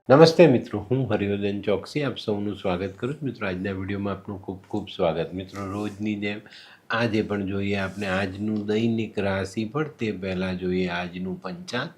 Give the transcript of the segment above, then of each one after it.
નમસ્તે મિત્રો, હું હરિવર્ધન ચોકસી આપ સૌનું સ્વાગત કરું છું. મિત્રો, આજના વિડીયોમાં આપનું ખૂબ ખૂબ સ્વાગત. મિત્રો, રોજની જેમ આજે પણ જોઈએ આપણે આજનું દૈનિક રાશિફળ. તે પહેલાં જોઈએ આજનું પંચાંગ.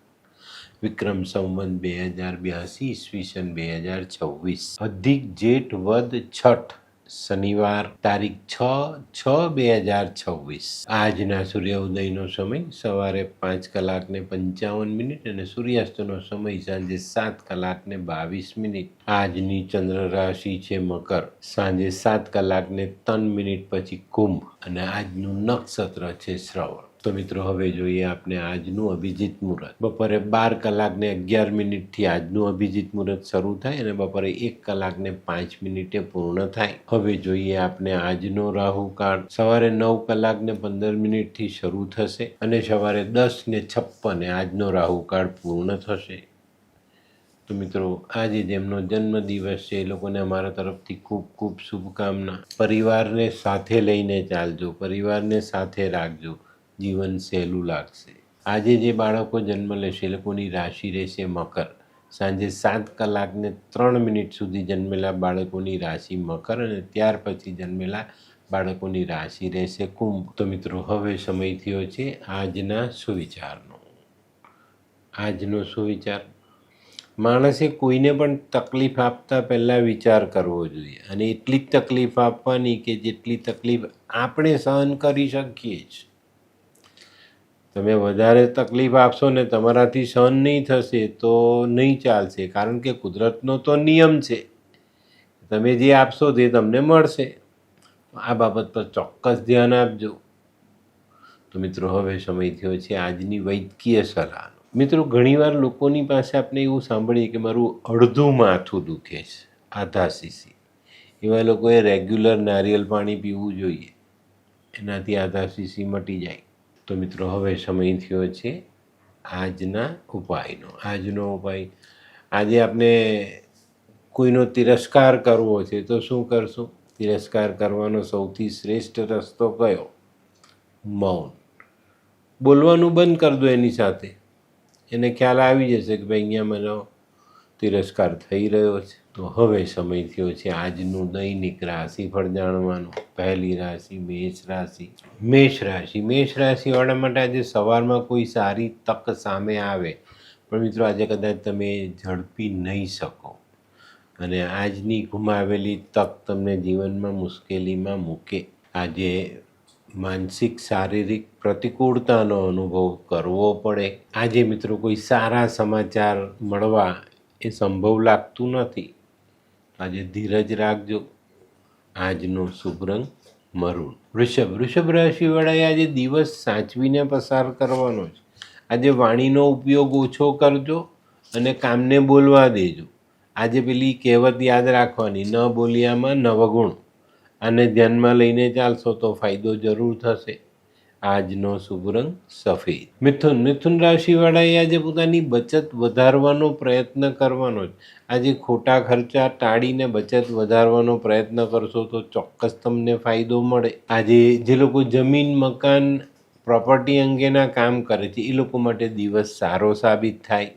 વિક્રમ સંવત 2082 ઈસવીસન 2026 અધિક જેઠ વદ છઠ શનિવાર તારીખ 6/6/2026. આજના સૂર્યોદયનો સમય સવારે 5:55 અને સૂર્યાસ્તનો સમય સાંજે 7:22. આજની ચંદ્ર રાશિ છે મકર. સાંજે 7:03 પછી કુંભ અને આજનું નક્ષત્ર છે શ્રવણ. તો મિત્રો, હવે જોઈએ આપણે આજનું અભિજીત મુહૂર્ત. બપોરે 12:11 આજનું અભિજીત મુહૂર્ત શરૂ થાય અને બપોરે 1:05 પૂર્ણ થાય. હવે જોઈએ આપણે આજનો રાહુકાળ. સવારે 9:15 શરૂ થશે અને સવારે 10:56 આજનો રાહુકાળ પૂર્ણ થશે. તો મિત્રો, આજે જેમનો જન્મદિવસ છે એ લોકોને અમારા તરફથી ખૂબ ખૂબ શુભકામના. પરિવારને સાથે લઈને ચાલજો, પરિવારને સાથે રાખજો, જીવન સહેલું લાગશે. આજે જે બાળકો જન્મ લેશે એ લોકોની રાશિ રહેશે મકર. સાંજે 7:03 સુધી જન્મેલા બાળકોની રાશિ મકર અને ત્યાર પછી જન્મેલા બાળકોની રાશિ રહેશે કુંભ. તો મિત્રો, હવે સમય થયો છે આજના સુવિચારનો. આજનો સુવિચાર: માણસે કોઈને પણ તકલીફ આપતા પહેલાં વિચાર કરવો જોઈએ અને એટલી જ તકલીફ આપવાની કે જેટલી તકલીફ આપણે સહન કરી શકીએ જ. તમે વધારે તકલીફ આપશો ને તમારાથી સહન નહીં થશે તો નહીં ચાલશે, કારણ કે કુદરતનો તો નિયમ છે, તમે જે આપશો તે તમને મળશે. આ બાબત પર ચોક્કસ ધ્યાન આપજો. તો મિત્રો, હવે સમય થયો છે આજની વૈદ્યકીય સલાહનો. મિત્રો, ઘણીવાર લોકોની પાસે આપણે એવું સાંભળીએ કે મારું અડધું માથું દુખે છે, આધાશીશી. એવા લોકોએ રેગ્યુલર નારિયેળ પાણી પીવું જોઈએ, એનાથી આધાશીશી મટી જાય. તો મિત્રો, હવે સમય થયો છે આજના ઉપાયનો. આજનો ઉપાય: આજે આપણે કોઈનો તિરસ્કાર કરવો છે તો શું કરશું? તિરસ્કાર કરવાનો સૌથી શ્રેષ્ઠ રસ્તો કયો? મૌન. બોલવાનું બંધ કરી દો એની સાથે. એને ખ્યાલ આવી જશે કે ભાઈ અહીંયા મને તિરસ્કાર થઈ રહ્યો છે. તો હવે સમય થયો છે આજનું દૈનિક રાશિફળ જાણવાનું. પહેલી રાશિ મેષ રાશિ. મેષ રાશિવાળા માટે આજે સવારમાં કોઈ સારી તક સામે આવે, પણ મિત્રો આજે કદાચ તમે ઝડપી નહીં શકો અને આજની ગુમાવેલી તક તમને જીવનમાં મુશ્કેલીમાં મૂકે. આજે માનસિક શારીરિક પ્રતિકૂળતાનો અનુભવ કરવો પડે. આજે મિત્રો કોઈ સારા સમાચાર મળવા એ સંભવ લાગતું નથી. આજે ધીરજ રાખજો. આજનો શુભ રંગ મરૂન. વૃષભ રાશિવાળાએ આજે દિવસ સાચવીને પસાર કરવાનો છે. આજે વાણીનો ઉપયોગ ઓછો કરજો અને કામને બોલવા દેજો. આજે પેલી કહેવત યાદ રાખવાની, ન બોલ્યામાં નવગુણ. આને ધ્યાનમાં લઈને ચાલશો તો ફાયદો જરૂર થશે. આજનો શુભ રંગ સફેદ. મિથુન રાશિવાળાએ આજે પોતાની બચત વધારવાનો પ્રયત્ન કરવાનો છે. આજે ખોટા ખર્ચા ટાળીને બચત વધારવાનો પ્રયત્ન કરશો તો ચોક્કસ તમને ફાયદો મળે. આજે જે લોકો જમીન, મકાન, પ્રોપર્ટી અંગેના કામ કરે છે એ લોકો માટે દિવસ સારો સાબિત થાય.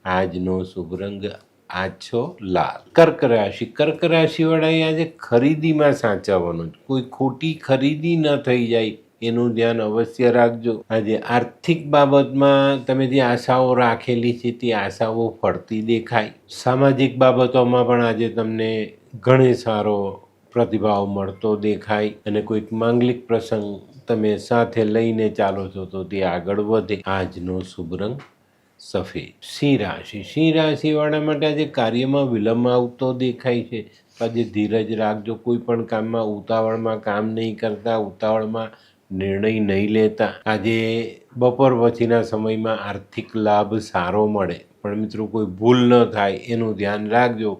આજનો શુભ રંગ આછો લાલ. કર્ક રાશિવાળાએ આજે ખરીદીમાં સાચવવાનું છે. કોઈ ખોટી ખરીદી ન થઈ જાય એનું ધ્યાન અવશ્ય રાખજો. આજે આર્થિક બાબતમાં તમે જે આશાઓ રાખેલી છે તે આશાઓ ફળતી દેખાય. સામાજિક બાબતોમાં પણ આજે તમને ઘણો સારો પ્રતિભાવ મળતો દેખાય અને કોઈક માંગલિક પ્રસંગ તમે સાથે લઈને ચાલો છો તો તે આગળ વધે. આજનો શુભ રંગ સફેદ. સિંહ રાશિવાળા માટે આજે કાર્યમાં વિલંબ આવતો દેખાય છે. આજે ધીરજ રાખજો. કોઈ પણ કામમાં ઉતાવળમાં કામ નહીં કરતા, ઉતાવળમાં નિર્ણય નહીં લેતા. આજે બપોર પછીના સમયમાં આર્થિક લાભ સારો મળે, પણ મિત્રો કોઈ ભૂલ ન થાય એનું ધ્યાન રાખજો,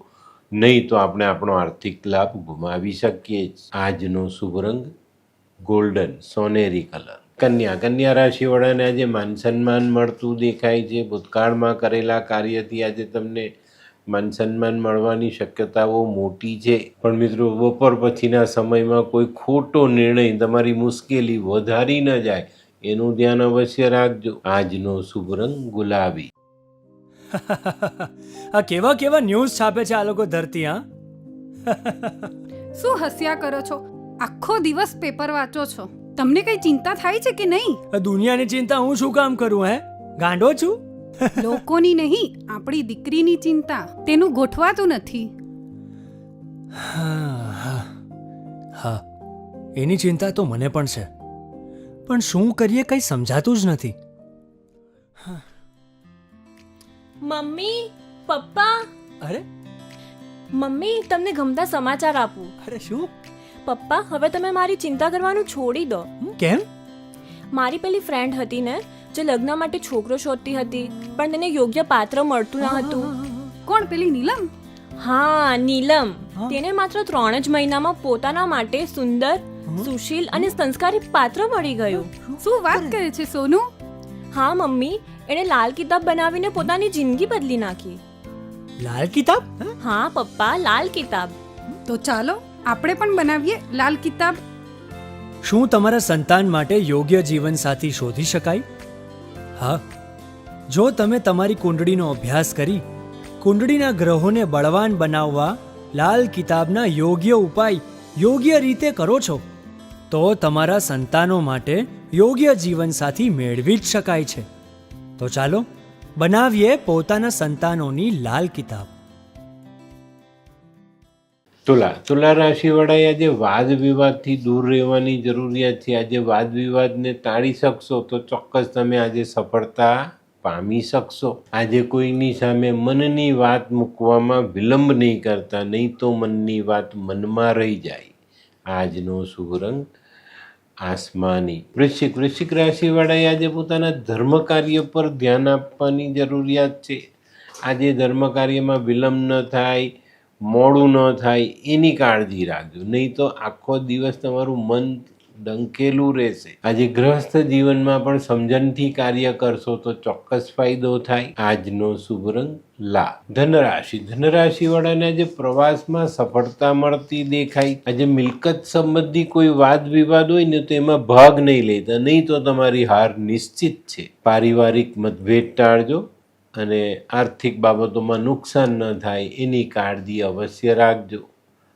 નહીં તો આપણે આપણો આર્થિક લાભ ગુમાવી શકીએ. આજનો શુભ રંગ ગોલ્ડન, સોનેરી કલર. કન્યા રાશિવાળાને આજે માન સન્માન મળતું દેખાય છે. ભૂતકાળમાં કરેલા કાર્યથી આજે તમને માન સન્માન મળવાની શક્યતાઓ મોટી છે, પણ મિત્રો બપોર પછીના સમયમાં કોઈ ખોટો નિર્ણય તમારી મુશ્કેલી વધારી ન જાય એનું ધ્યાન અવશ્ય રાખજો. આજનો શુભ રંગ ગુલાબી. આ કેવા કેવા ન્યૂઝ છાપે છે આ લોકો ધરતી. હા, શું હસ્યા કરો છો? આખો દિવસ પેપર વાંચો છો, તમને કઈ ચિંતા થાય છે કે નહીં? આ દુનિયાની ચિંતા હું શું કામ કરું? ગાંડો છું? લોકોની નહીં, આપણી દીકરીની ચિંતા. તેનું ગોઠવાતું નથી. હા, એની ચિંતા તો મને પણ છે, પણ શું કરીએ કંઈ સમજાતું જ નથી. મમ્મી, પપ્પા. અરે મમ્મી, તમને ગમતા સમાચાર આપું. અરે શું? પપ્પા, હવે તમે મારી ચિંતા કરવાનું છોડી દો. કેમ? મારી પેલી ફ્રેન્ડ હતી ને, જે લગ્ન માટે છોકરો શોધતી હતી, પણ તેને યોગ્ય પાત્ર મળતું ન હતું. કોણ, પેલી નીલમ? હા, નીલમ. તેને માત્ર 3 જ મહિનામાં પોતાના માટે સુંદર, સુશીલ અને સંસ્કારી પાત્ર મળી ગયું. શું વાત કરે છે સોનુ? હા મમ્મી, એણે લાલ કિતાબ બનાવીને પોતાની જિંદગી બદલી નાખી. લાલ કિતાબ? હા પપ્પા, લાલ કિતાબ. તો ચાલો આપણે પણ બનાવીએ લાલ કિતાબ. શું તમારા સંતાન માટે યોગ્ય જીવનસાથી શોધી શકાય? હા, જો તમે તમારી કુંડળીનો અભ્યાસ કરી કુંડળીના ગ્રહોને બળવાન બનાવવા લાલ કિતાબના યોગ્ય ઉપાય યોગ્ય રીતે કરો છો, તો તમારા સંતાનો માટે યોગ્ય જીવનસાથી મેળવી જ શકાય છે. તો ચાલો બનાવીએ પોતાના સંતાનોની લાલ કિતાબ. તુલા રાશિવાળાએ આજે વાદ વિવાદથી દૂર રહેવાની જરૂરિયાત છે. આજે વાદ વિવાદને ટાળી શકશો તો ચોક્કસ તમે આજે સફળતા પામી શકશો. આજે કોઈની સામે મનની વાત મૂકવામાં વિલંબ નહીં કરતા, નહીં તો મનની વાત મનમાં રહી જાય. આજનો શુભ રંગ આસમાની. વૃશ્ચિક રાશિવાળાએ આજે પોતાના ધર્મ કાર્ય પર ધ્યાન આપવાની જરૂરિયાત છે. આજે ધર્મ કાર્યમાં વિલંબ ન થાય, મોડું ન થાય એની કાળજી રાખજો, નહીં તો આખો દિવસ તમારું મન ડંકેલું રહેશે. આજે ગૃહસ્થ જીવનમાં પણ સમજણથી કાર્ય કરશો તો ચોક્કસ ફાયદો થાય. આજનો શુભ રંગ લાલ. ધનરાશિવાળાને આજે પ્રવાસમાં સફળતા મળતી દેખાય. આજે મિલકત સંબંધી કોઈ વાદ વિવાદ હોય ને તો એમાં ભાગ નહીં લેતા, નહીં તો તમારી હાર નિશ્ચિત છે. પારિવારિક મતભેદ ટાળજો અને આર્થિક બાબતોમાં નુકસાન ન થાય એની કાળજી અવશ્ય રાખજો.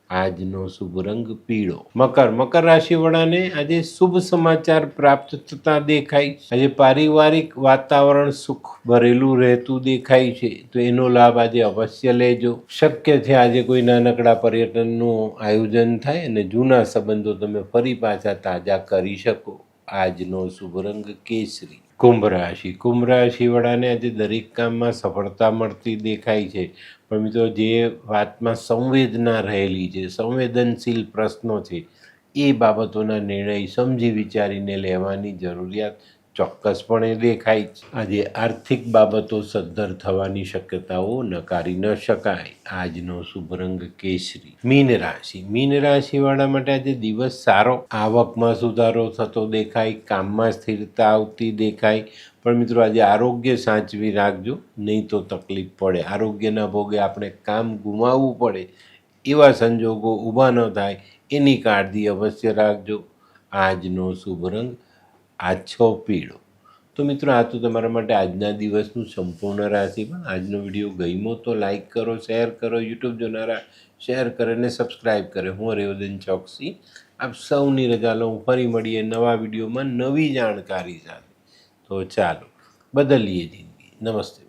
આજનો શુભ રંગ પીળો. મકર રાશિવાળાને આજે શુભ સમાચાર પ્રાપ્ત થતા દેખાય. આજે પારિવારિક વાતાવરણ સુખ ભરેલું રહેતું દેખાય છે, તો એનો લાભ આજે અવશ્ય લેજો. શક્ય છે આજે કોઈ નાનકડા પર્યટનનું આયોજન થાય અને જૂના સંબંધો તમે ફરી પાછા તાજા કરી શકો. આજનો શુભ રંગ કેસરી. કુંભ રાશિવાળાને આજે દરેક કામમાં સફળતા મળતી દેખાય છે, પણ મિત્રો જે વાતમાં સંવેદના રહેલી છે, સંવેદનશીલ પ્રશ્નો છે, એ બાબતોના નિર્ણય સમજી વિચારીને લેવાની જરૂરિયાત ચોક્કસપણે દેખાય છે. આજે આર્થિક બાબતો સદ્ધર થવાની શક્યતાઓ નકારી ન શકાય. આજનો શુભ રંગ કેસરી. મીન રાશિવાળા માટે આજે દિવસ સારો. આવકમાં સુધારો થતો દેખાય, કામમાં સ્થિરતા આવતી દેખાય, પણ મિત્રો આજે આરોગ્ય સાચવી રાખજો, નહીં તો તકલીફ પડે. આરોગ્યના ભોગે આપણે કામ ગુમાવવું પડે એવા સંજોગો ઊભા ન થાય એની કાળજી અવશ્ય રાખજો. આજનો શુભ રંગ આછો પીળો. તો મિત્રો આ તો તમારા માટે આજના દિવસનું સંપૂર્ણ રાશિફળ. આજનો વિડીયો ગમ્યો તો લાઈક કરો, શેર કરો, યુટ્યુબ જોનારા શેર કરે અને સબસ્ક્રાઈબ કરે. હું હર્ષવર્ધન ચોકસી આપ સૌની રજા લઉં. ફરી મળીએ નવા વિડીયોમાં નવી જાણકારી સાથે. તો ચાલો બદલીએ જિંદગી. નમસ્તે.